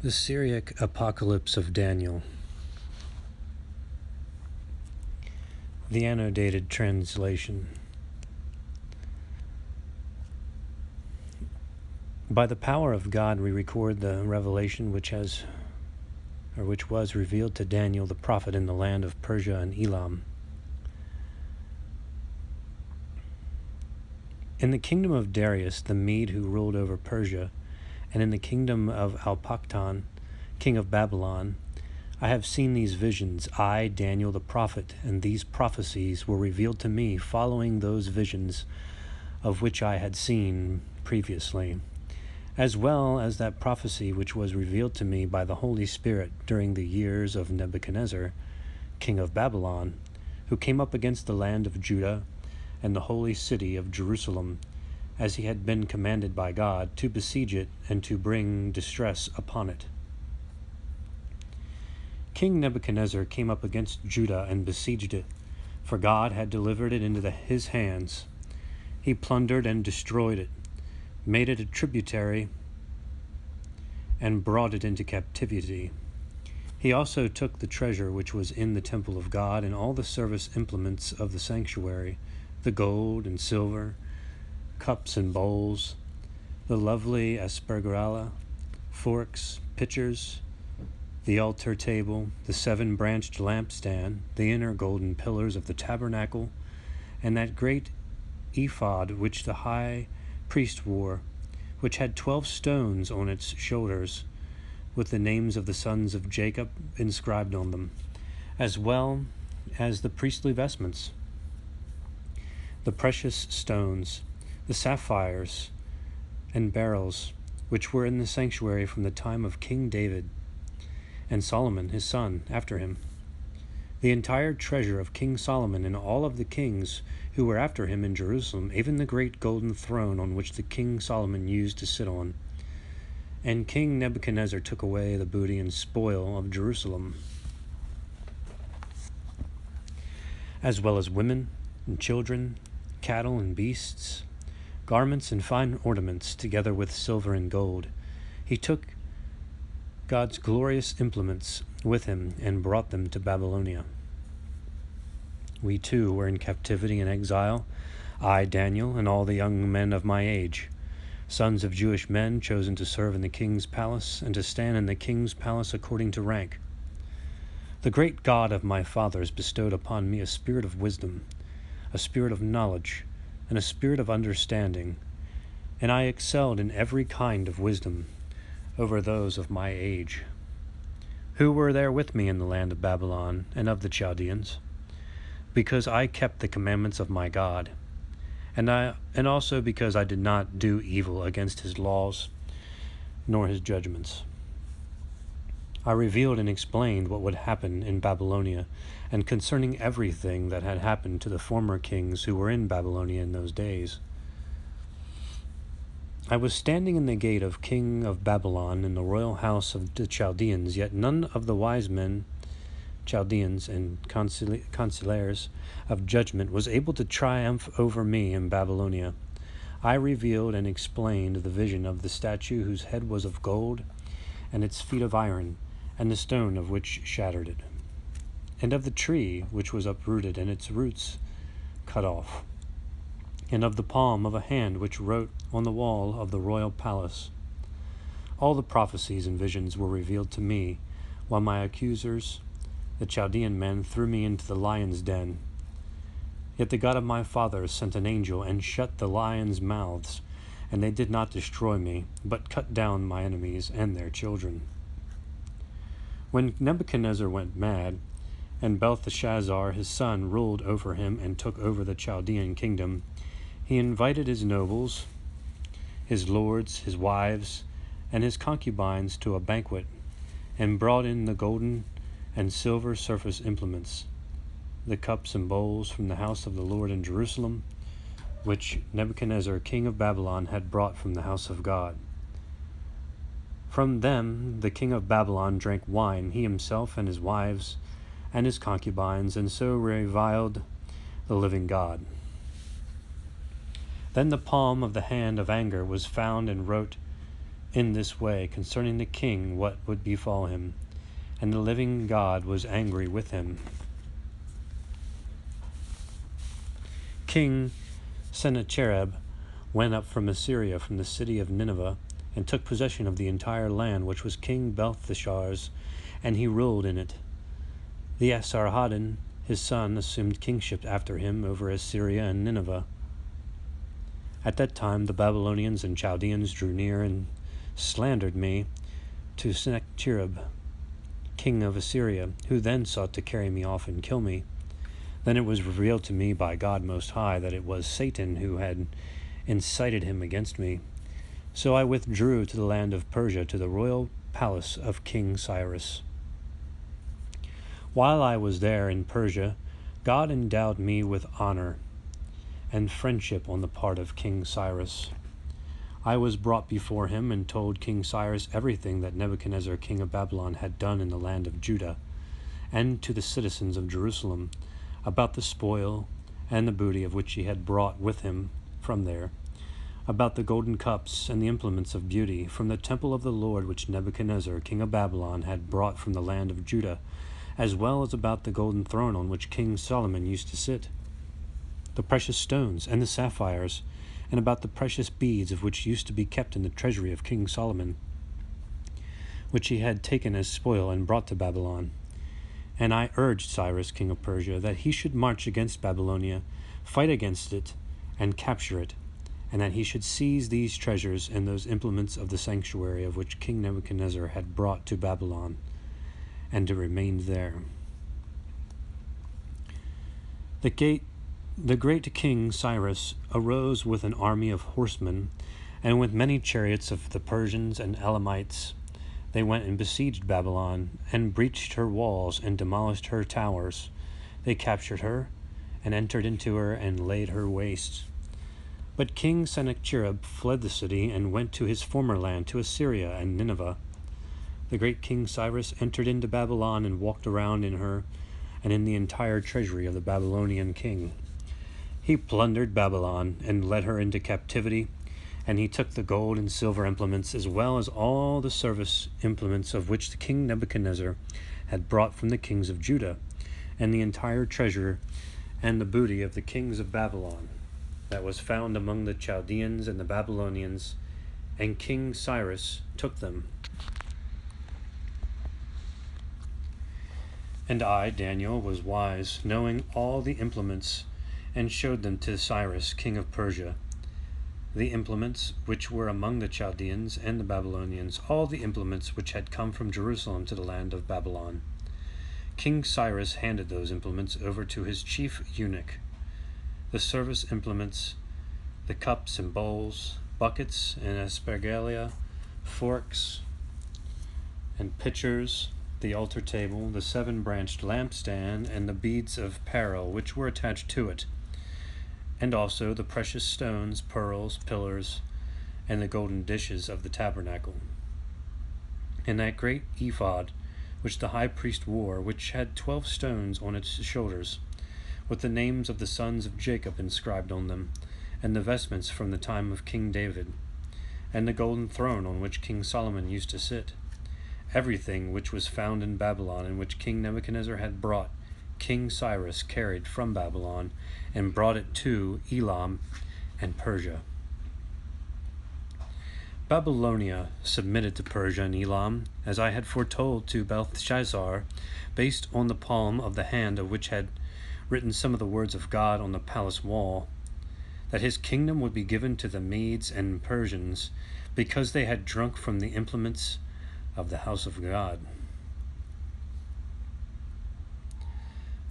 The Syriac Apocalypse of Daniel. The annotated translation. By the power of God we record the revelation which was revealed to Daniel the prophet in the land of Persia and Elam. In the kingdom of Darius the Mede, who ruled over Persia, and in the kingdom of Alpaktan, king of Babylon, I have seen these visions, I, Daniel the prophet, and these prophecies were revealed to me following those visions of which I had seen previously, as well as that prophecy which was revealed to me by the Holy Spirit during the years of Nebuchadnezzar, king of Babylon, who came up against the land of Judah and the holy city of Jerusalem, as he had been commanded by God, to besiege it and to bring distress upon it. King Nebuchadnezzar came up against Judah and besieged it, for God had delivered it into his hands. He plundered and destroyed it, made it a tributary, and brought it into captivity. He also took the treasure which was in the temple of God and all the service implements of the sanctuary, the gold and silver, cups and bowls, the lovely aspergilla, forks, pitchers, the altar table, the 7-branched lampstand, the inner golden pillars of the tabernacle, and that great ephod which the high priest wore, which had 12 stones on its shoulders, with the names of the sons of Jacob inscribed on them, as well as the priestly vestments, the precious stones, the sapphires and beryls, which were in the sanctuary from the time of King David and Solomon his son after him, the entire treasure of King Solomon and all of the kings who were after him in Jerusalem, even the great golden throne on which the King Solomon used to sit on. And King Nebuchadnezzar took away the booty and spoil of Jerusalem, as well as women and children, cattle and beasts, garments and fine ornaments, together with silver and gold. He took God's glorious implements with him and brought them to Babylonia. We too were in captivity and exile, I, Daniel, and all the young men of my age, sons of Jewish men chosen to serve in the king's palace and to stand in the king's palace according to rank. The great God of my fathers bestowed upon me a spirit of wisdom, a spirit of knowledge, and a spirit of understanding, and I excelled in every kind of wisdom over those of my age, who were there with me in the land of Babylon and of the Chaldeans, because I kept the commandments of my God, and also because I did not do evil against his laws nor his judgments. I revealed and explained what would happen in Babylonia, and concerning everything that had happened to the former kings who were in Babylonia in those days. I was standing in the gate of king of Babylon in the royal house of the Chaldeans, yet none of the wise men, Chaldeans, and consilators of judgment was able to triumph over me in Babylonia. I revealed and explained the vision of the statue whose head was of gold, and its feet of iron, and the stone of which shattered it, and of the tree which was uprooted and its roots cut off, and of the palm of a hand which wrote on the wall of the royal palace. All the prophecies and visions were revealed to me, while my accusers, the Chaldean men, threw me into the lion's den. Yet the God of my fathers sent an angel and shut the lions' mouths, and they did not destroy me, but cut down my enemies and their children. When Nebuchadnezzar went mad, and Belteshazzar his son ruled over him and took over the Chaldean kingdom, he invited his nobles, his lords, his wives, and his concubines to a banquet, and brought in the golden and silver surface implements, the cups and bowls from the house of the Lord in Jerusalem, which Nebuchadnezzar king of Babylon had brought from the house of God. From them the king of Babylon drank wine, he himself and his wives and his concubines, and so reviled the living God. Then the palm of the hand of anger was found and wrote in this way concerning the king what would befall him, and the living God was angry with him. King Sennacherib went up from Assyria, from the city of Nineveh, and took possession of the entire land which was King Belteshazzar's, and he ruled in it. The Esarhaddon, his son, assumed kingship after him over Assyria and Nineveh. At that time the Babylonians and Chaldeans drew near and slandered me to Sennacherib, king of Assyria, who then sought to carry me off and kill me. Then it was revealed to me by God Most High that it was Satan who had incited him against me. So I withdrew to the land of Persia, to the royal palace of King Cyrus. While I was there in Persia, God endowed me with honor and friendship on the part of King Cyrus. I was brought before him and told King Cyrus everything that Nebuchadnezzar, king of Babylon, had done in the land of Judah, and to the citizens of Jerusalem, about the spoil and the booty of which he had brought with him from there, about the golden cups and the implements of beauty from the temple of the Lord which Nebuchadnezzar, king of Babylon, had brought from the land of Judah, as well as about the golden throne on which King Solomon used to sit, the precious stones and the sapphires, and about the precious beads of which used to be kept in the treasury of King Solomon, which he had taken as spoil and brought to Babylon. And I urged Cyrus, king of Persia, that he should march against Babylonia, fight against it, and capture it, and that he should seize these treasures and those implements of the sanctuary of which King Nebuchadnezzar had brought to Babylon, and to remain there. The great King Cyrus arose with an army of horsemen, and with many chariots of the Persians and Elamites. They went and besieged Babylon, and breached her walls, and demolished her towers. They captured her, and entered into her, and laid her waste. But King Sennacherib fled the city, and went to his former land, to Assyria and Nineveh. The great King Cyrus entered into Babylon, and walked around in her, and in the entire treasury of the Babylonian king. He plundered Babylon, and led her into captivity, and he took the gold and silver implements, as well as all the service implements of which the king Nebuchadnezzar had brought from the kings of Judah, and the entire treasure and the booty of the kings of Babylon that was found among the Chaldeans and the Babylonians, and King Cyrus took them. And I, Daniel, was wise, knowing all the implements, and showed them to Cyrus, king of Persia, the implements which were among the Chaldeans and the Babylonians, all the implements which had come from Jerusalem to the land of Babylon. King Cyrus handed those implements over to his chief eunuch, the service implements, the cups and bowls, buckets and aspergilla, forks and pitchers, the altar table, the 7-branched lampstand, and the beads of beryl which were attached to it, and also the precious stones, pearls, pillars, and the golden dishes of the tabernacle. And that great ephod which the high priest wore, which had 12 stones on its shoulders, with the names of the sons of Jacob inscribed on them, and the vestments from the time of King David, and the golden throne on which King Solomon used to sit. Everything which was found in Babylon, and which King Nebuchadnezzar had brought, King Cyrus carried from Babylon, and brought it to Elam and Persia. Babylonia submitted to Persia and Elam, as I had foretold to Belteshazzar, based on the palm of the hand of which had written some of the words of God on the palace wall, that his kingdom would be given to the Medes and Persians, because they had drunk from the implements of the house of God.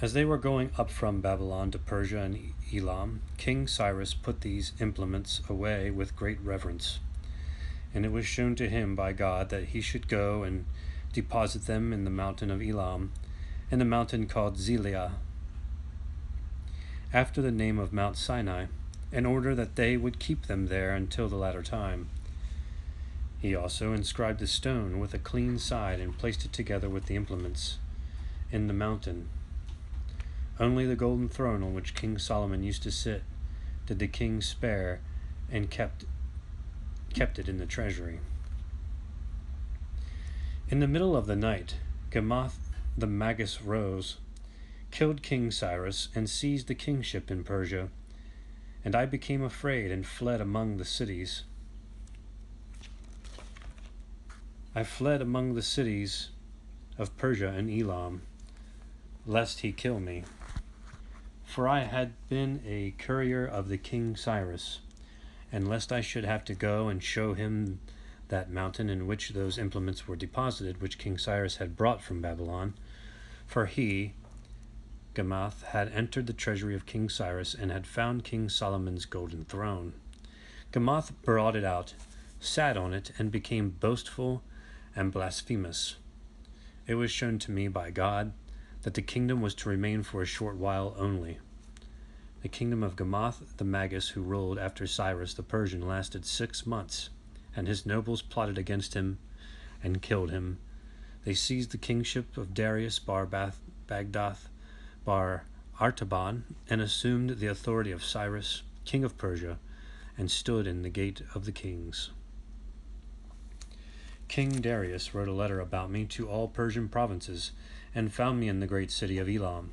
As they were going up from Babylon to Persia and Elam, King Cyrus put these implements away with great reverence, and it was shown to him by God that he should go and deposit them in the mountain of Elam, in the mountain called Zelia, after the name of Mount Sinai, in order that they would keep them there until the latter time. He also inscribed the stone with a clean side, and placed it together with the implements in the mountain. Only the golden throne on which King Solomon used to sit did the king spare, and kept it in the treasury. In the middle of the night, Gamath the Magus rose, killed King Cyrus, and seized the kingship in Persia. And I became afraid and fled among the cities. I fled among the cities of Persia and Elam, lest he kill me. For I had been a courier of the king Cyrus, and lest I should have to go and show him that mountain in which those implements were deposited, which King Cyrus had brought from Babylon. For he, Gamath, had entered the treasury of King Cyrus, and had found King Solomon's golden throne. Gamath brought it out, sat on it, and became boastful and blasphemous. It was shown to me by God that the kingdom was to remain for a short while only. The kingdom of Gamath the Magus, who ruled after Cyrus the Persian, lasted 6 months, and his nobles plotted against him and killed him. They seized the kingship of Darius Bagdath Bar Artaban, and assumed the authority of Cyrus, king of Persia, and stood in the gate of the kings. King Darius wrote a letter about me to all Persian provinces, and found me in the great city of Elam.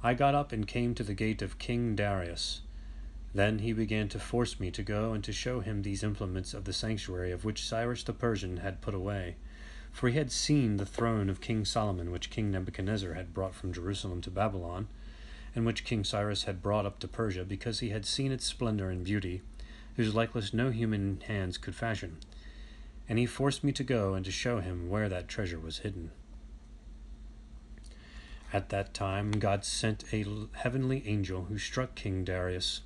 I got up and came to the gate of King Darius. Then he began to force me to go and to show him these implements of the sanctuary of which Cyrus the Persian had put away. For he had seen the throne of King Solomon, which King Nebuchadnezzar had brought from Jerusalem to Babylon, and which King Cyrus had brought up to Persia, because he had seen its splendor and beauty, whose likeness no human hands could fashion. And he forced me to go and to show him where that treasure was hidden. At that time God sent a heavenly angel who struck King Darius,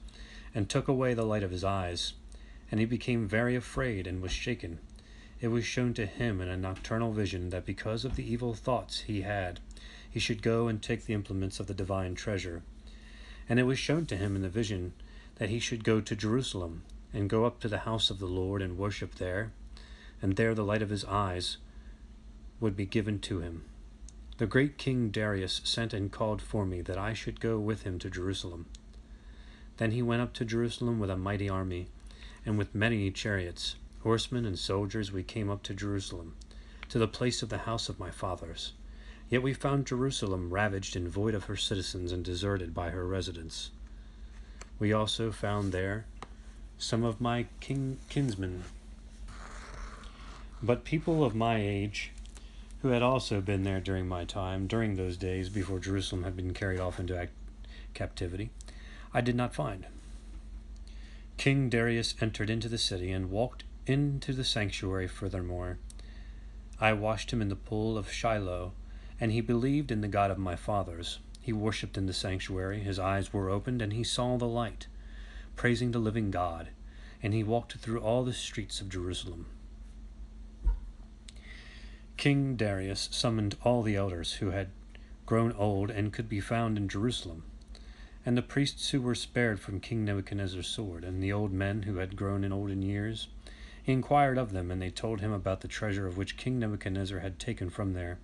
and took away the light of his eyes, and he became very afraid and was shaken. It was shown to him in a nocturnal vision that because of the evil thoughts he had, he should go and take the implements of the divine treasure. And it was shown to him in the vision that he should go to Jerusalem, and go up to the house of the Lord and worship there, and there the light of his eyes would be given to him. The great King Darius sent and called for me that I should go with him to Jerusalem. Then he went up to Jerusalem with a mighty army, and with many chariots, horsemen, and soldiers. We came up to Jerusalem, to the place of the house of my fathers. Yet we found Jerusalem ravaged and void of her citizens, and deserted by her residents. We also found there some of my kinsmen, but people of my age, who had also been there during my time, during those days before Jerusalem had been carried off into captivity, I did not find. King Darius entered into the city and walked into the sanctuary furthermore. I washed him in the pool of Shiloh, and he believed in the God of my fathers. He worshipped in the sanctuary, his eyes were opened, and he saw the light, praising the living God, and he walked through all the streets of Jerusalem. King Darius summoned all the elders who had grown old and could be found in Jerusalem, and the priests who were spared from King Nebuchadnezzar's sword, and the old men who had grown old in years. He inquired of them, and they told him about the treasure of which King Nebuchadnezzar had taken from there,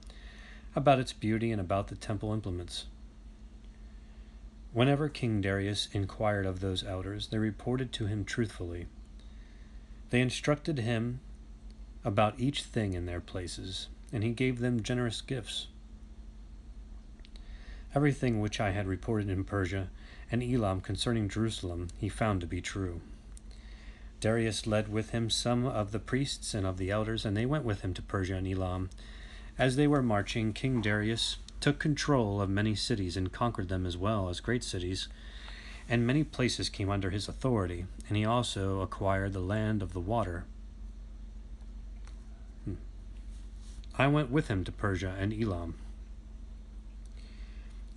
about its beauty, and about the temple implements. Whenever King Darius inquired of those elders, they reported to him truthfully. They instructed him about each thing in their places, and he gave them generous gifts. Everything which I had reported in Persia and Elam concerning Jerusalem he found to be true. Darius led with him some of the priests and of the elders, and they went with him to Persia and Elam. As they were marching, King Darius took control of many cities and conquered them as well as great cities, and many places came under his authority, and he also acquired the land of the water. I went with him to Persia and Elam.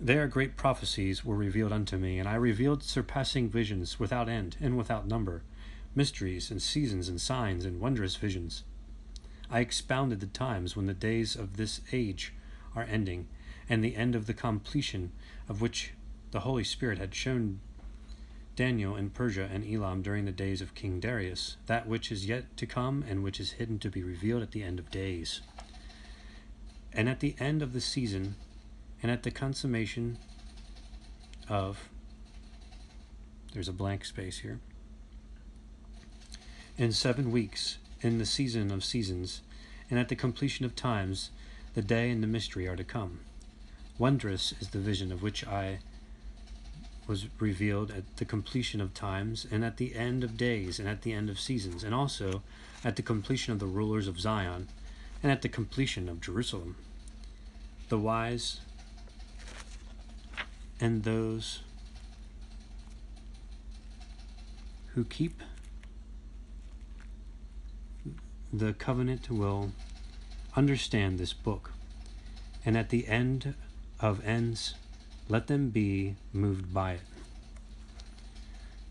There great prophecies were revealed unto me, and I revealed surpassing visions without end and without number, mysteries and seasons and signs and wondrous visions. I expounded the times when the days of this age are ending, and the end of the completion of which the Holy Spirit had shown Daniel in Persia and Elam during the days of King Darius, that which is yet to come and which is hidden to be revealed at the end of days. And at the end of the season, and at the consummation of, there's a blank space here, in 7 weeks, in the season of seasons, and at the completion of times, the day and the mystery are to come. Wondrous is the vision of which I was revealed at the completion of times, and at the end of days, and at the end of seasons, and also at the completion of the rulers of Zion, and at the completion of Jerusalem. The wise and those who keep the covenant will understand this book, and at the end of ends, let them be moved by it.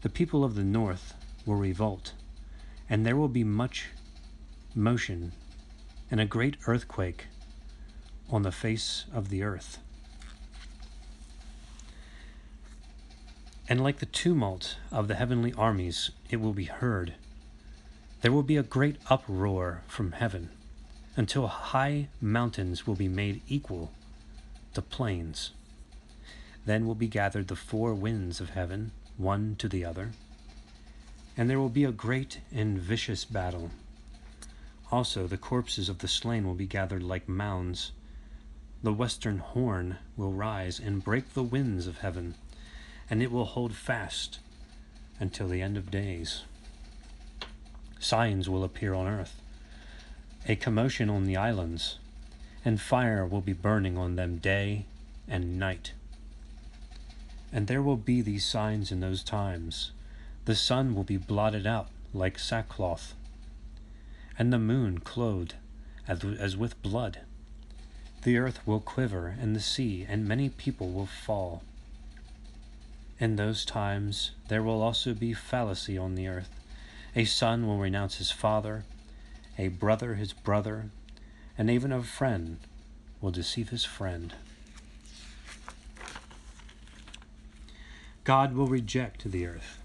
The people of the north will revolt, and there will be much motion and a great earthquake on the face of the earth. And like the tumult of the heavenly armies, it will be heard. There will be a great uproar from heaven, until high mountains will be made equal to plains. Then will be gathered the four winds of heaven, one to the other, and there will be a great and vicious battle. Also the corpses of the slain will be gathered like mounds. The western horn will rise and break the winds of heaven, and it will hold fast until the end of days. Signs will appear on earth, a commotion on the islands, and fire will be burning on them day and night. And there will be these signs in those times. The sun will be blotted out like sackcloth, and the moon clothed as with blood. The earth will quiver, and the sea, and many people will fall. In those times there will also be fallacy on the earth. A son will renounce his father, a brother his brother, and even a friend will deceive his friend. God will reject the earth.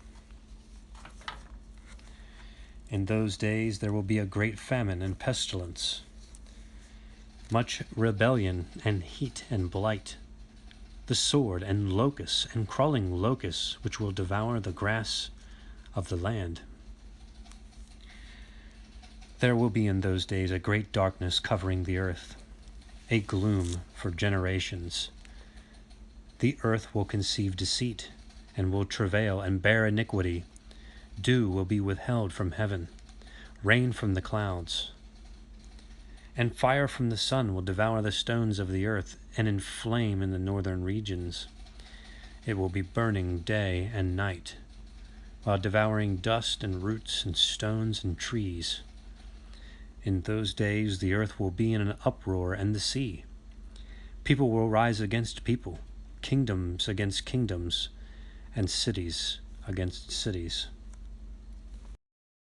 In those days there will be a great famine and pestilence, much rebellion and heat and blight, the sword and locusts and crawling locusts, which will devour the grass of the land. There will be in those days a great darkness covering the earth, a gloom for generations. The earth will conceive deceit, and will travail and bear iniquity. Dew will be withheld from heaven, rain from the clouds. And fire from the sun will devour the stones of the earth, and inflame in the northern regions. It will be burning day and night, while devouring dust and roots and stones and trees. In those days the earth will be in an uproar, and the sea. People will rise against people, kingdoms against kingdoms, and cities against cities.